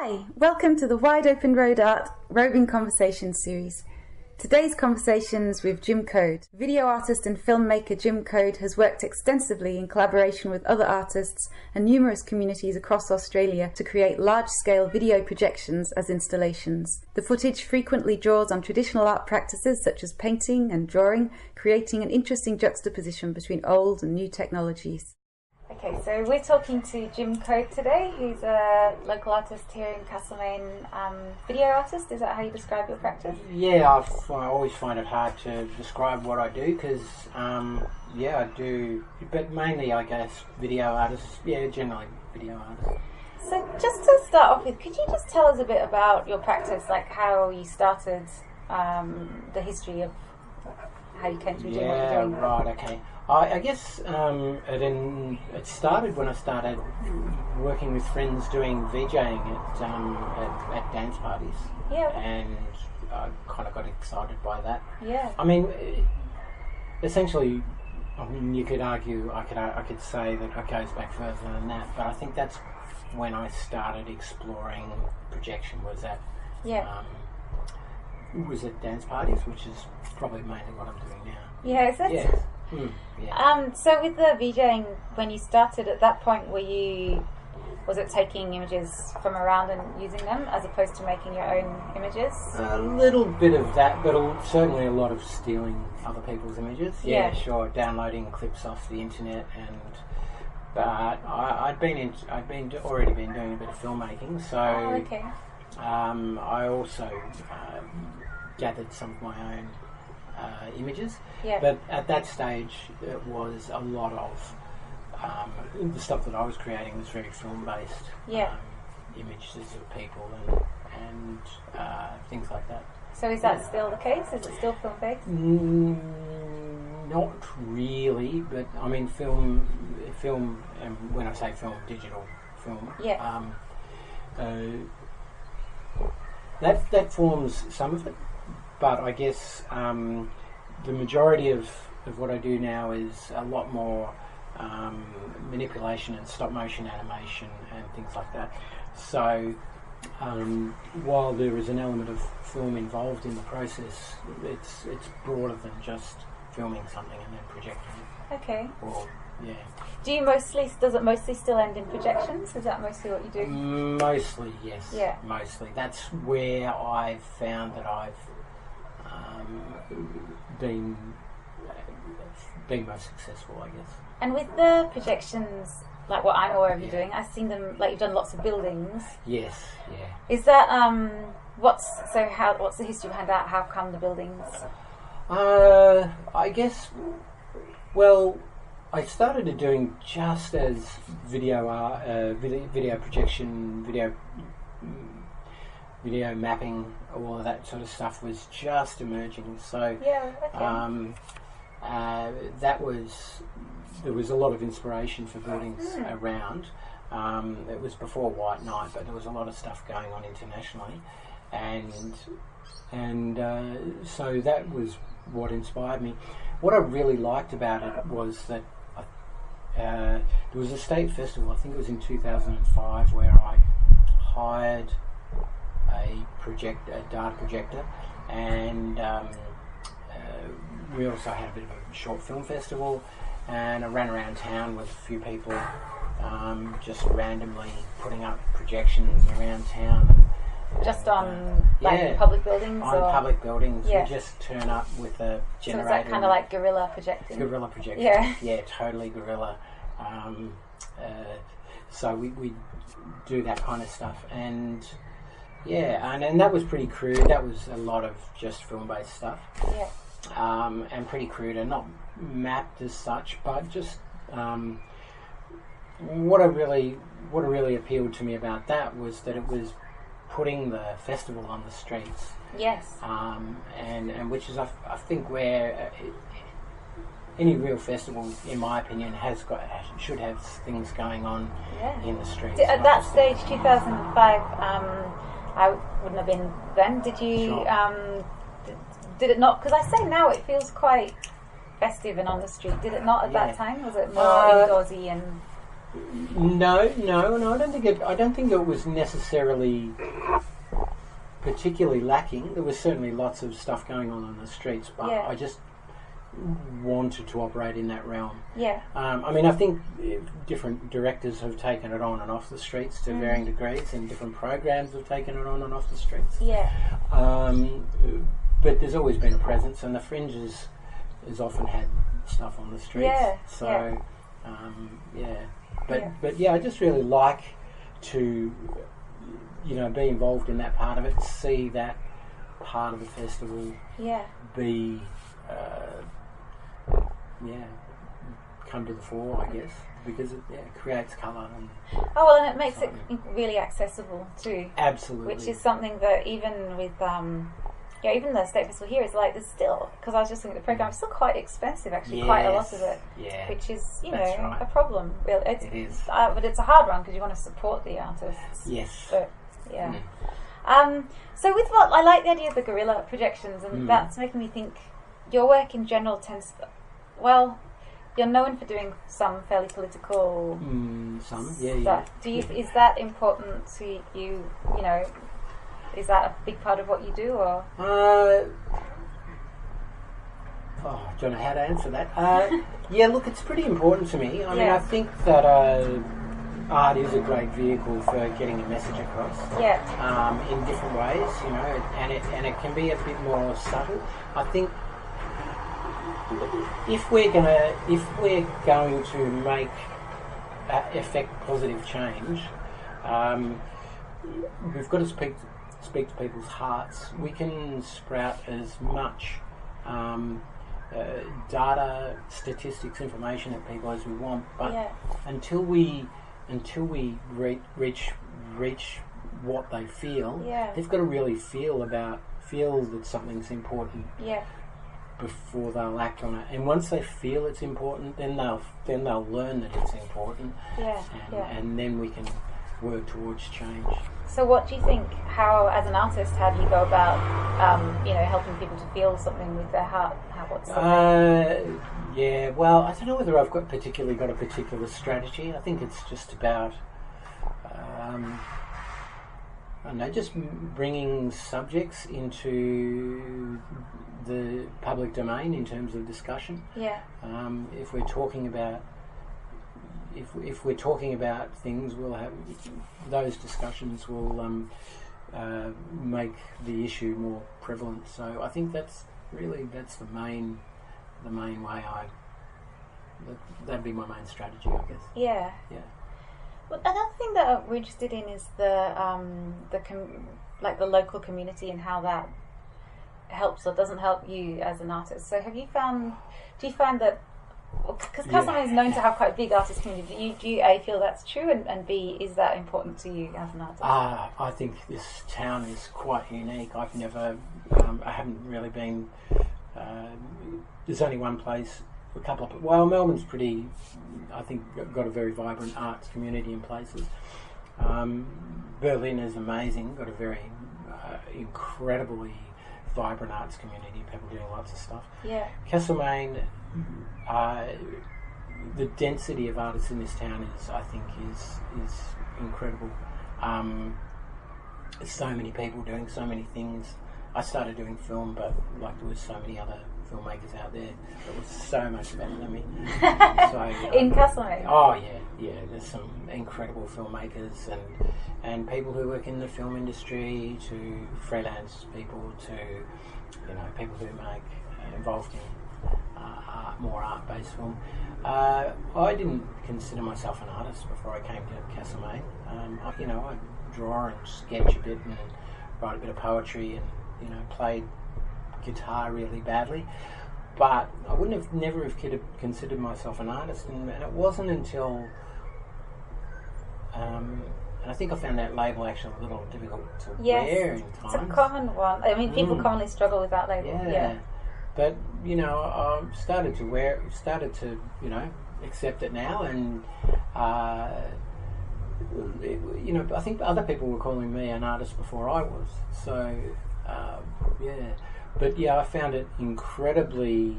Hi, welcome to the Wide Open Road Art Roving Conversations series. Today's conversations with Jim Coad. Video artist and filmmaker Jim Coad has worked extensively in collaboration with other artists and numerous communities across Australia to create large-scale video projections as installations. The footage frequently draws on traditional art practices such as painting and drawing, creating an interesting juxtaposition between old and new technologies. Okay, so we're talking to Jim Coad today, who's a local artist here in Castlemaine, video artist. Is that how you describe your practice? Yeah, I always find it hard to describe what I do because, I do, but mainly I guess video artists, generally video artists. So just to start off with, could you just tell us a bit about your practice, like how you started, the history of how you came to be doing what you're doing? Right, okay. I guess it started when I started working with friends doing VJing at dance parties. Yeah. And I kind of got excited by that. Yeah. I mean, essentially, you could argue, I could say that it goes back further than that, but I think that's when I started exploring projection was at dance parties, which is probably mainly what I'm doing now. Yeah, is it? Yes. Yeah. So with the VJing, when you started at that point, was it taking images from around and using them as opposed to making your own images? A little bit of that, but certainly a lot of stealing other people's images. Yeah, sure. Downloading clips off the internet, but I'd already been doing a bit of filmmaking, so I also gathered some of my own images. Yeah. But at that stage, it was a lot of the stuff that I was creating was very film-based. Yeah. Images of people and things like that. So is that still the case? Is it still film-based? Not really, but I mean film, and when I say film, digital film. Yeah. That forms some of it, but I guess the majority of what I do now is a lot more manipulation and stop motion animation and things like that. So while there is an element of film involved in the process, it's broader than just filming something and then projecting it. Okay. Or, yeah. Does it mostly still end in projections? Is that mostly what you do? Mostly, yes. Yeah. Mostly. That's where I've found that I've been most successful, I guess. And with the projections, like what I'm aware of you doing, I've seen them, like you've done lots of buildings. Yes, yeah. Is that, what's the history behind that? How come the buildings? I guess, well, I started doing just as video projection, video mapping, all of that sort of stuff was just emerging. So there was a lot of inspiration for buildings around. It was before White Night, but there was a lot of stuff going on internationally, and so that was what inspired me. What I really liked about it was that there was a state festival, I think it was in 2005, where I hired a data projector, and we also had a bit of a short film festival, and I ran around town with a few people, just randomly putting up projections around town. Just on public buildings? Public buildings. Yeah. We just turn up with a generator. So is that kind of like guerrilla projecting? Guerrilla projecting. Yeah. Yeah, totally guerrilla. So we do that kind of stuff, and and that was pretty crude. That was a lot of just film-based stuff. Yeah. And pretty crude and not mapped as such, but just what really appealed to me about that was that it was putting the festival on the streets. Yes. And which is I think where any real festival, in my opinion, should have things going on in the streets. At that stage, 2005, I wouldn't have been then. Did you? Sure. Did it not? Because I say now it feels quite festive and on the street. Did it not at that time? Was it more indoorsy and? No, and I don't think it was necessarily particularly lacking. There was certainly lots of stuff going on the streets, but I just wanted to operate in that realm. Yeah. I mean, I think different directors have taken it on and off the streets to varying degrees, and different programs have taken it on and off the streets. Yeah. But there's always been a presence, and the Fringes has often had stuff on the streets. Yeah. So, But I just really like to, be involved in that part of it, see that part of the festival be, come to the fore, I guess, because it creates colour. And and it makes it really accessible too. Absolutely. Which is something that even with, even the State Festival here is like, there's still, because I was just looking at the programme, it's still quite expensive actually, quite a lot of it. Yeah. Which is, right. a problem. Really. It is. But it's a hard one because you want to support the artists. Yes. But, so with what, I like the idea of the guerrilla projections, and that's making me think your work in general tends, you're known for doing some fairly political stuff. Is that important to you, is that a big part of what you do, or? I don't know how to answer that. Look, it's pretty important to me. I mean, I think that art is a great vehicle for getting a message across. In different ways, and it can be a bit more subtle. I think if we're going to make effect positive change, we've got to speak to people's hearts. We can sprout as much data, statistics, information at people as we want, but until we reach what they feel, they've got to really feel that something's important before they'll act on it. And once they feel it's important, then they'll learn that it's important, and then we can work towards change. So what do you think, how, as an artist, how do you go about, helping people to feel something with their heart? Well, I don't know whether I've got a particular strategy. I think it's just about, just bringing subjects into the public domain in terms of discussion. If we're talking about If we're talking about things, we'll have those discussions will make the issue more prevalent. So I think that's the main way that'd be my main strategy, I guess. Yeah. Well, another thing that we're interested in is the local community and how that helps or doesn't help you as an artist. So do you find that, because Castlemaine is known to have quite a big artist community, do you A, feel that's true, and B, is that important to you as an artist? I think this town is quite unique. I haven't really been, there's only one place, Melbourne's I think got a very vibrant arts community in places. Berlin is amazing, got a very incredibly vibrant arts community, people doing lots of stuff. Castlemaine, the density of artists in this town is incredible. There's so many people doing so many things. I started doing film, but there was so many other filmmakers out there that was so much better than me. In Castlemaine? Oh yeah. There's some incredible filmmakers and people who work in the film industry, to freelance people, to people who make involved in more art-based film. I didn't consider myself an artist before I came to Castlemaine. I draw and sketch a bit and write a bit of poetry and played guitar really badly, but I never have considered myself an artist, and it wasn't until and I think I found that label actually a little difficult to wear in times. It's a common one. I mean, people commonly struggle with that label. But I started to accept it now, and I think other people were calling me an artist before I was. So I found it incredibly.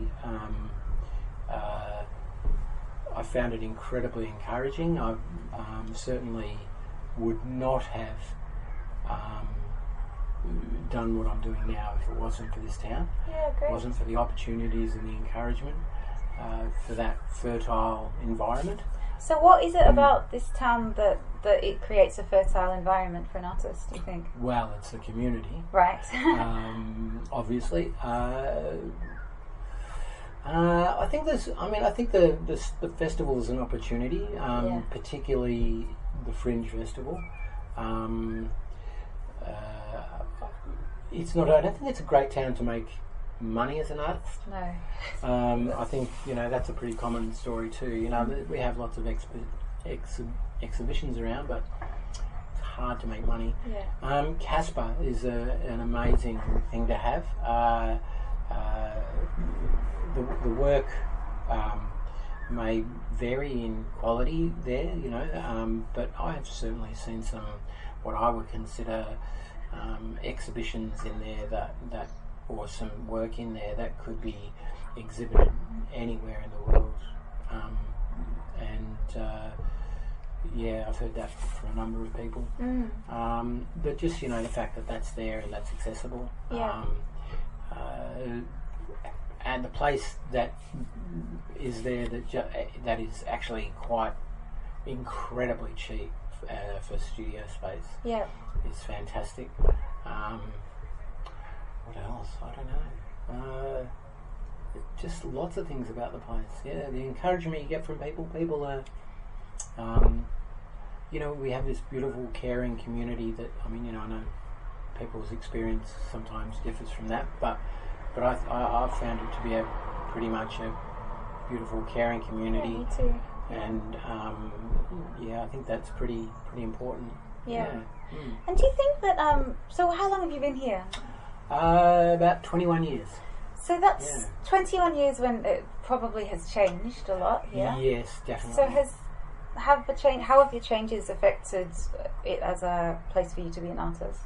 I found it incredibly encouraging. I certainly would not have done what I'm doing now if it wasn't for this town. Yeah, great. It wasn't for the opportunities and the encouragement, for that fertile environment. So what is it about this town that it creates a fertile environment for an artist, do you think? Well, it's the community. Right. Obviously. I think the festival is an opportunity, particularly the Fringe Festival. It's not. I don't think it's a great town to make money as an artist. No. I think that's a pretty common story too. We have lots of exhibitions around, but it's hard to make money. Yeah. Casper is an amazing thing to have. The work may vary in quality there, but I have certainly seen some what I would consider exhibitions in there that or some work in there that could be exhibited anywhere in the world. I've heard that from a number of people. But just the fact that that's there and that's accessible. Yeah. And the place that is there that is actually quite incredibly cheap for studio space. Yeah. It's fantastic. What else? I don't know. Just lots of things about the place. Yeah, the encouragement you get from people. People are, we have this beautiful, caring community that, I know people's experience sometimes differs from that, but I've found it to be pretty much a beautiful, caring community. Yeah, me too. And I think that's pretty important. Yeah. And do you think that? So how long have you been here? About 21 years. So that's 21 years when it probably has changed a lot here. Yes, definitely. So how have your changes affected it as a place for you to be an artist?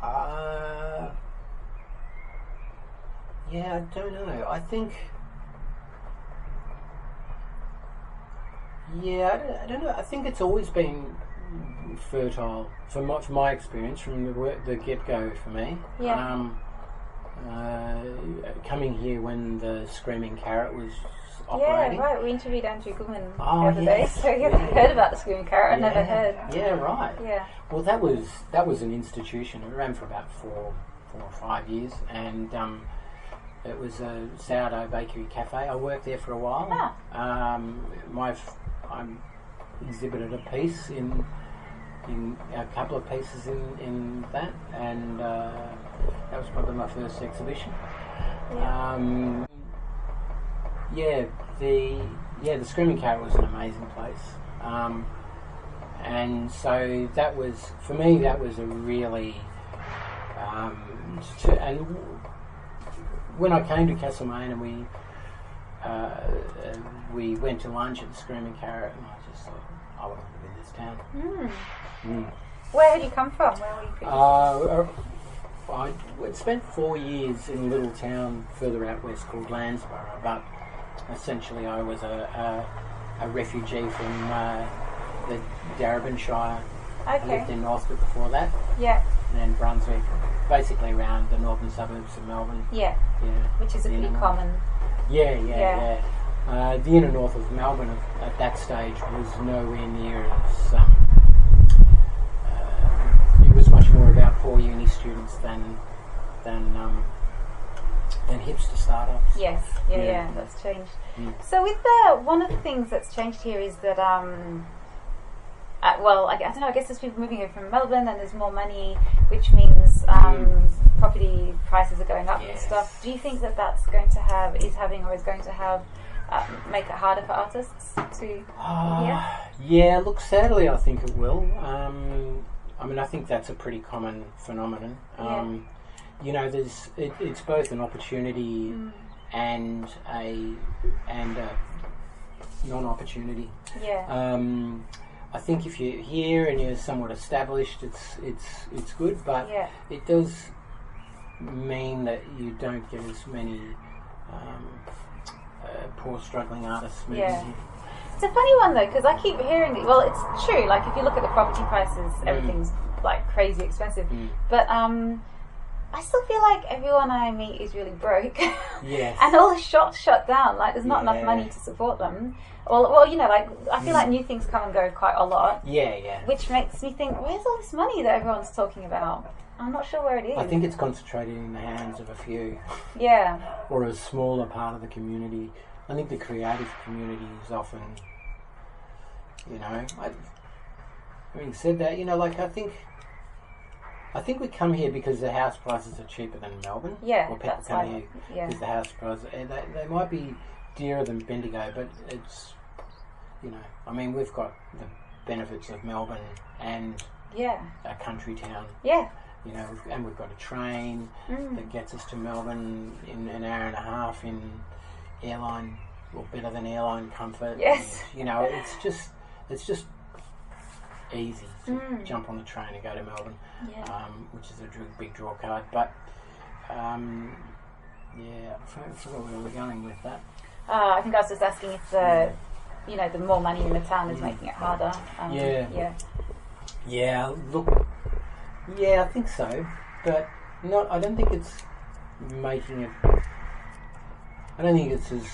I don't know. I think. I don't know. I think it's always been fertile from my experience, from the get-go for me. Yeah. Coming here when the Screaming Carrot was operating. Yeah, right. We interviewed Andrew Goodman the other day, so he hadn't heard about the Screaming Carrot. I never heard. Yeah, right. Yeah. Well, that was an institution. It ran for about 4 or 5 years, and it was a sourdough bakery cafe. I worked there for a while. Ah. I exhibited a piece in a couple of pieces in that, and that was probably my first exhibition. Yeah. The Screaming Carrot was an amazing place, and so that was, for me, that was a really and when I came to Castlemaine and we went to lunch at the Screaming Carrot, and I just thought, I want to live in this town. Where had you come from? Where were you previously? I spent 4 years in a little town further out west called Landsborough, but essentially I was a refugee from the Darebin Shire. Okay. I lived in Northcote before that. Yeah. And then Brunswick, basically around the northern suburbs of Melbourne. Yeah. Which is a pretty common. Yeah. The inner north of Melbourne at that stage was nowhere near as. It was much more about poor uni students than hipster startups. Yes. Yeah. That's changed. So with one of the things that's changed here is that I don't know. I guess there's people moving here from Melbourne, and there's more money, which means property prices are going up and stuff. Do you think that that's going to make it harder for artists to? Yeah. Look, sadly, I think it will. I think that's a pretty common phenomenon. It's both an opportunity and a non-opportunity. Yeah. I think if you're here and you're somewhat established, it's good, but it does mean that you don't get as many poor struggling artists moving Yeah. here. It's a funny one though, because I keep hearing it. Well, it's true. Like if you look at the property prices, everything's like crazy expensive. But I still feel like everyone I meet is really broke. Yes. And all the shops shut down. Like there's not enough money to support them. Well, you know, like I feel like new things come and go quite a lot. Yeah. Which makes me think, where's all this money that everyone's talking about? I'm not sure where it is. I think it's concentrated in the hands of a few. Yeah. Or a smaller part of the community. I think the creative community is often, you know, having said that, you know, like I think we come here because the house prices are cheaper than Melbourne. Yeah, or people that's come right. here Yeah. because the house prices, and they might be dearer than Bendigo, but it's, you know, I mean, we've got the benefits of Melbourne and a country town. Yeah. You know, we've got a train that gets us to Melbourne in an hour and a half in airline, or better than airline comfort. Yes. And, you know, it's just easy to jump on the train and go to Melbourne, which is a big draw card. But I forgot where we were going with that. I think I was just asking if the, you know, the more money in the town is making it harder. I think so, but I don't think it's making it. I don't think it's as.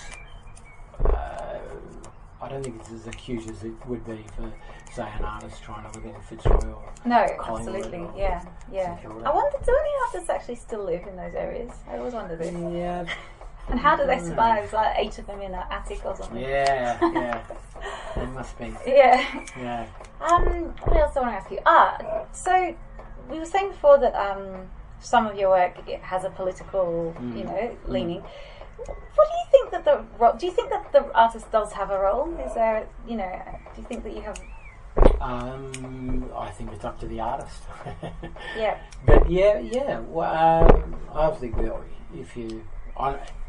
I don't think it's as acute as it would be for, say, an artist trying to live in Fitzroy or absolutely, or yeah. I wonder, do any artists actually still live in those areas? I always wondered this. Yeah. And how do they survive? It's like 8 of them in an attic or something. Yeah. It must be. Yeah. What else I want to ask you? So we were saying before that some of your work has a political, you know, leaning. What do you think that do you think that the artist does have a role? Is there, you know, do you think that you have? I think it's up to the artist. Yeah. But well, obviously,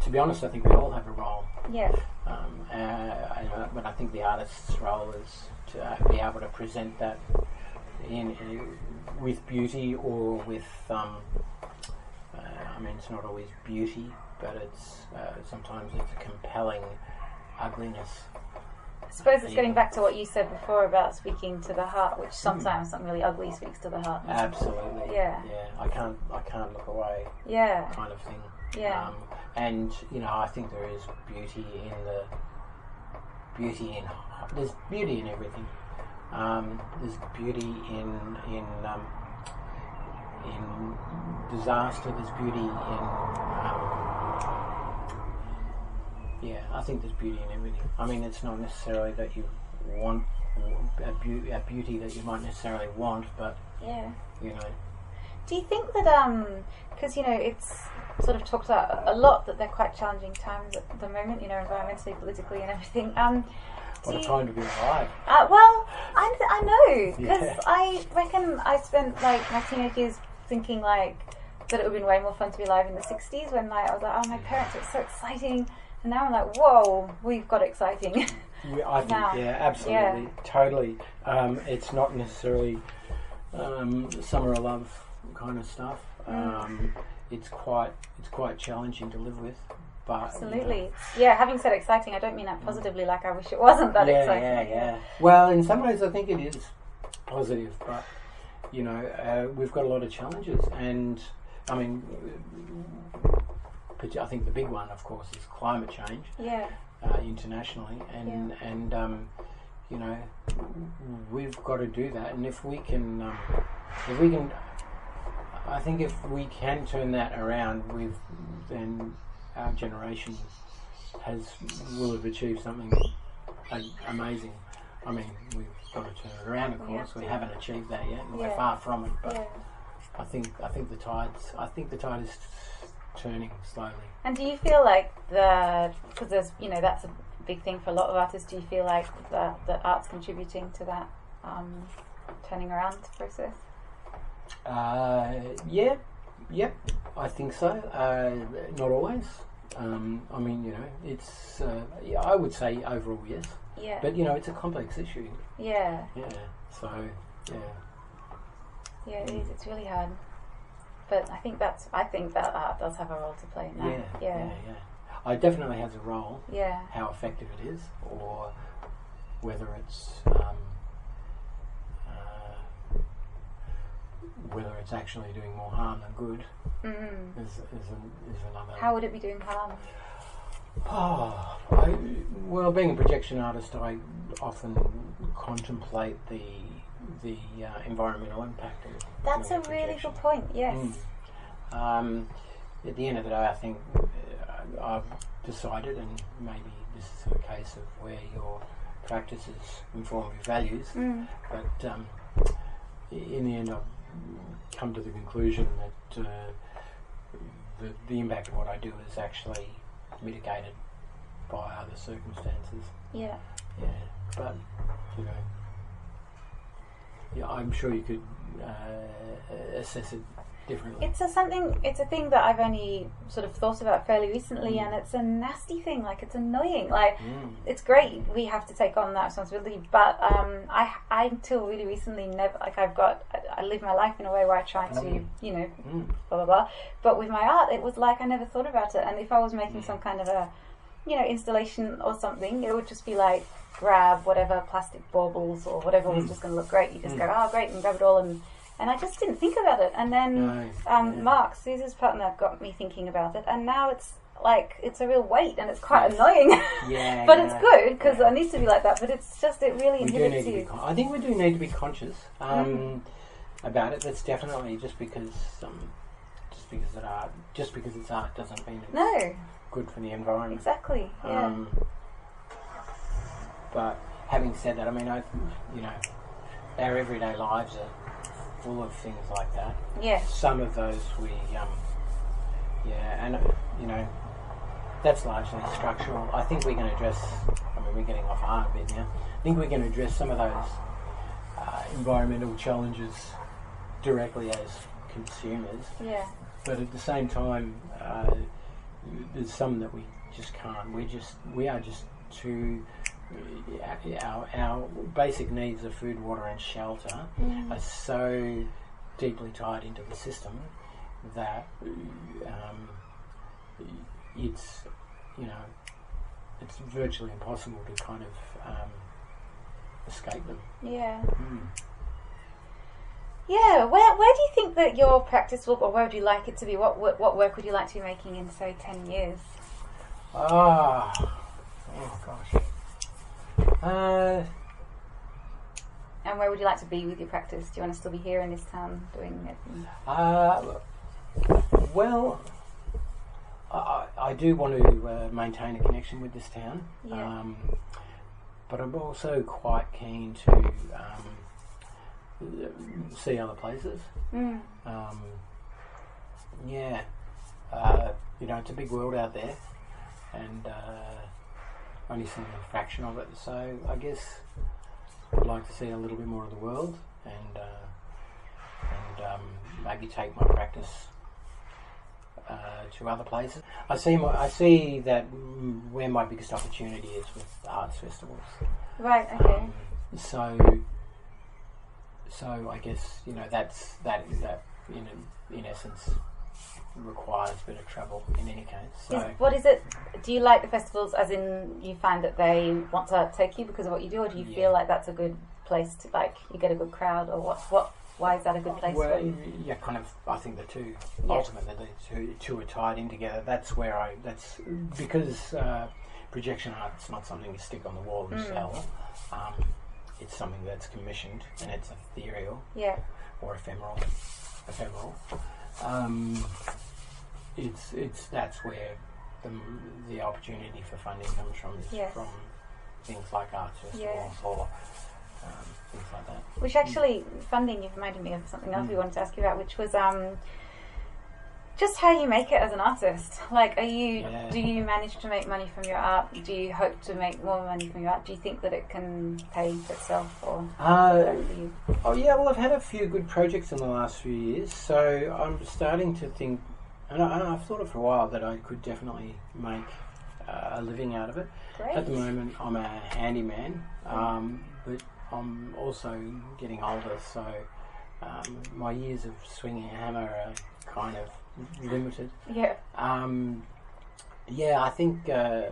to be honest, I think we all have a role. Yeah. But I think the artist's role is to be able to present that with beauty or with. I mean, it's not always beauty, but it's sometimes it's a compelling ugliness. I suppose it's getting back to what you said before about speaking to the heart, which sometimes something really ugly speaks to the heart. Absolutely. Yeah. I can't look away. Yeah. Kind of thing. Yeah. And you know, I think there is beauty in there's beauty in everything. There's beauty in disaster. There's beauty in I think there's beauty in everything. I mean, it's not necessarily that you want a beauty that you might necessarily want, but you know. Do you think that because you know it's sort of talked about a lot that they're quite challenging times at the moment, you know, environmentally, politically, and everything. What a time to be alive. Well, I know, because I reckon I spent like my teenage years thinking like that it would have been way more fun to be alive in the 60s when like I was like, oh, my parents, it's so exciting, and now I'm like, whoa, we've got exciting. I think, absolutely, totally. It's not necessarily summer of love kind of stuff. It's quite challenging to live with. But, absolutely. You know. Having said exciting, I don't mean that positively, like I wish it wasn't that exciting. Yeah. Well, in some ways I think it is positive, but you know, we've got a lot of challenges, and I mean, I think the big one, of course, is climate change. Yeah. Internationally, and you know, we've got to do that, and if we can, I think if we can turn that around, then our generation will have achieved something amazing. I mean, we've got to turn it around. Of course, we haven't achieved that yet, and we're far from it. But I think the tide is turning slowly. And do you feel like because there's, you know, that's a big thing for a lot of artists. Do you feel like the art's contributing to that turning around process? Yep, I think so. Not always. I mean, you know, it's. I would say overall yes. Yeah. But you know, it's a complex issue. Yeah. Yeah. So. Yeah. Yeah, it is. It's really hard. But I think that art does have a role to play in that. Yeah. it definitely has a role. Yeah. How effective it is, or whether it's actually doing more harm than good is another. How would it be doing harm? Well, being a projection artist, I often contemplate the environmental impact of That's doing a really projection. good point. Yes. At the end of the day, I think I've decided, and maybe this is a case of where your practices inform your values, but in the end I've come to the conclusion that the impact of what I do is actually mitigated by other circumstances. Yeah. Yeah, but I'm sure you could assess it differently. It's a thing that I've only sort of thought about fairly recently, and it's a nasty thing. Like, it's annoying. Like, it's great we have to take on that responsibility, but I until really recently never, like, I live my life in a way where I try to, blah blah blah. But with my art, it was like I never thought about it. And if I was making some kind of a, installation or something, it would just be like, grab whatever plastic baubles or whatever was just going to look great. You just go, oh great, and grab it all, and I just didn't think about it. And then Mark, Suze's partner, got me thinking about it, and now it's like, it's a real weight, and it's quite annoying. Yeah, but it's good, because it needs to be like that. But it's just, it really inhibits you. I think we do need to be conscious about it. That's definitely just because it's art doesn't mean it's good for the environment. Exactly. Yeah. But having said that, I mean, our everyday lives are full of things like that. Yeah. Some of those we, that's largely structural. I think we can address, we're getting off art a bit now. I think we can address some of those environmental challenges directly as consumers. Yeah. But at the same time, there's some that we just can't. We are just too. Our basic needs of food, water, and shelter are so deeply tied into the system that it's virtually impossible to kind of escape them. Yeah. Yeah. Where do you think that your practice will, or where would you like it to be? What work would you like to be making in, say, 10 years? Oh gosh. And where would you like to be with your practice? Do you want to still be here in this town doing it? Well, I do want to maintain a connection with this town, but I'm also quite keen to see other places. It's a big world out there, and only seen a fraction of it, so I guess I'd like to see a little bit more of the world, and maybe take my practice to other places. I see that where my biggest opportunity is with arts festivals. Right. Okay. So I guess that in essence requires a bit of travel in any case. So what is it? Do you like the festivals as in you find that they want to take you because of what you do, or do you feel like that's a good place to, like, you get a good crowd, or why is that a good place for you? Yeah, kind of. I think the two ultimately the two are tied in together. That's because projection art's not something you stick on the wall and sell. It's something that's commissioned, and it's ethereal or ephemeral. That's where the opportunity for funding comes from, is from things like arts festivals or things like that. Which actually, funding, you've reminded me of something else we wanted to ask you about, which was just how you make it as an artist. Like, do you manage to make money from your art? Do you hope to make more money from your art? Do you think that it can pay for itself, or for you? Oh yeah, well, I've had a few good projects in the last few years, so I'm starting to think, and I've thought it for a while, that I could definitely make a living out of it. Great. At the moment, I'm a handyman, but I'm also getting older, so my years of swinging a hammer are kind of limited. Yeah. Yeah, I think I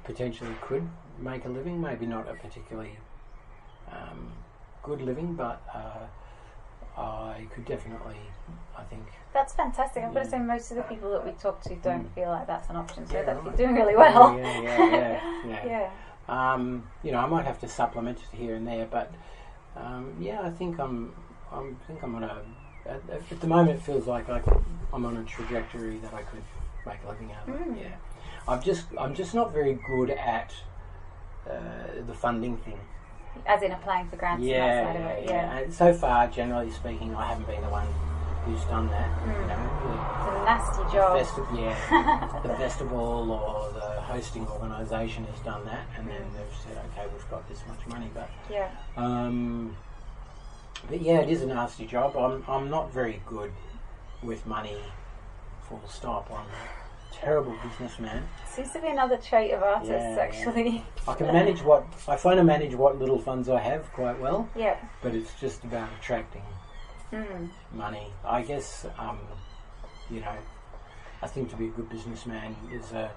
potentially could make a living. Maybe not a particularly good living, but I could definitely. I think that's fantastic. I've got to say, most of the people that we talk to don't feel like that's an option. So Yeah, that you're right. doing really well. Yeah. You know, I might have to supplement it here and there, but I think I'm on a. At the moment, it feels like I'm on a trajectory that I could make a living out of. Yeah, I'm just not very good at the funding thing. As in applying for grants and that side of it. Yeah. And so far, generally speaking, I haven't been the one who's done that. You know, It's a nasty job. The festival or the hosting organisation has done that, and then they've said, okay, we've got this much money, but it is a nasty job. I'm not very good with money, full stop. I'm a terrible businessman. Seems to be another trait of artists, actually. I can manage manage what little funds I have quite well. Yeah. But it's just about attracting money. I guess, you know, I think to be a good businessman there's a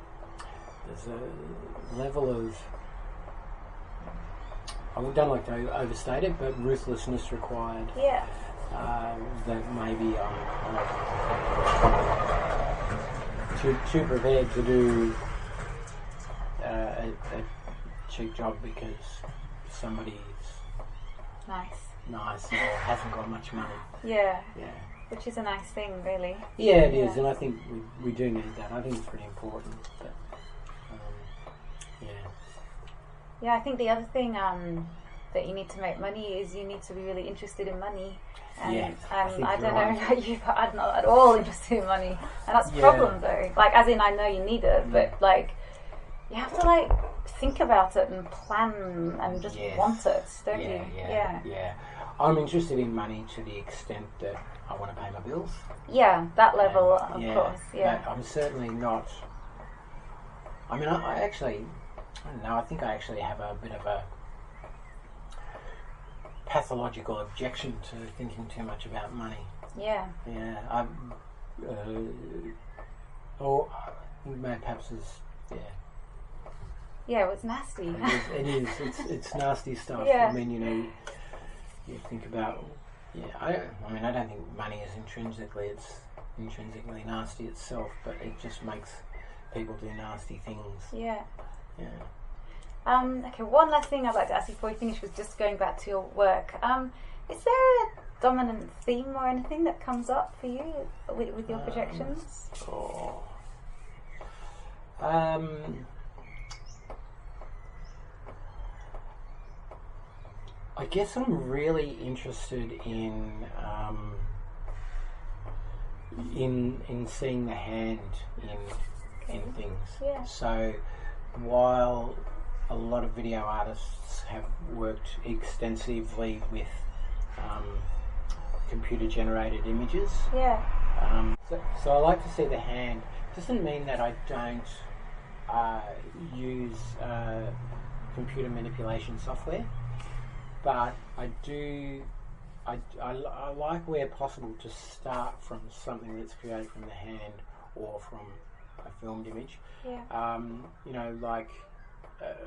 level of, I don't like to overstate it, but ruthlessness required. Yeah. That maybe I'm too prepared to do a cheap job because somebody's nice or hasn't got much money. Yeah. Yeah. Which is a nice thing, really. Yeah, it is, and I think we do need that. I think it's pretty important. But, Yeah, I think the other thing that you need to make money is you need to be really interested in money. And I don't know about you, but I'm not at all interested in money. And that's a problem, though. Like, as in, I know you need it, but, like, you have to, like, think about it and plan and just want it, don't you? Yeah. I'm interested in money to the extent that I want to pay my bills. Yeah, that level, of course, But I'm certainly not... I mean, I don't know, I think I actually have a bit of a pathological objection to thinking too much about money. Yeah. Yeah, perhaps is, Yeah, it was nasty. It is. It's nasty stuff. Yeah. I mean, you know, you think about, I don't think money is intrinsically nasty itself, but it just makes people do nasty things. Yeah. Yeah. Okay, one last thing I'd like to ask you before we finish was just going back to your work. Is there a dominant theme or anything that comes up for you with your projections? I guess I'm really interested in seeing the hand in things. Yeah. So while a lot of video artists have worked extensively with computer generated images. Yeah. So I like to see the hand. Doesn't mean that I don't use computer manipulation software, but I do. I like where possible to start from something that's created from the hand or from a filmed image. Yeah. You know, like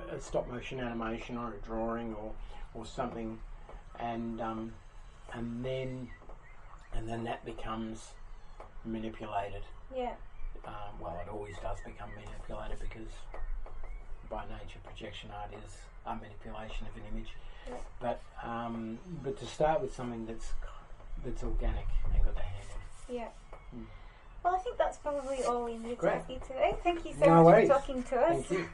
a stop motion animation or a drawing or something, and then that becomes manipulated. Yeah. Well, it always does become manipulated because by nature projection art is a manipulation of an image. Yeah. But to start with something that's organic and got the hand in. Yeah. Well, I think that's probably all we need to Great. ask you today. Thank you so No much worries. for talking to us. Thank you.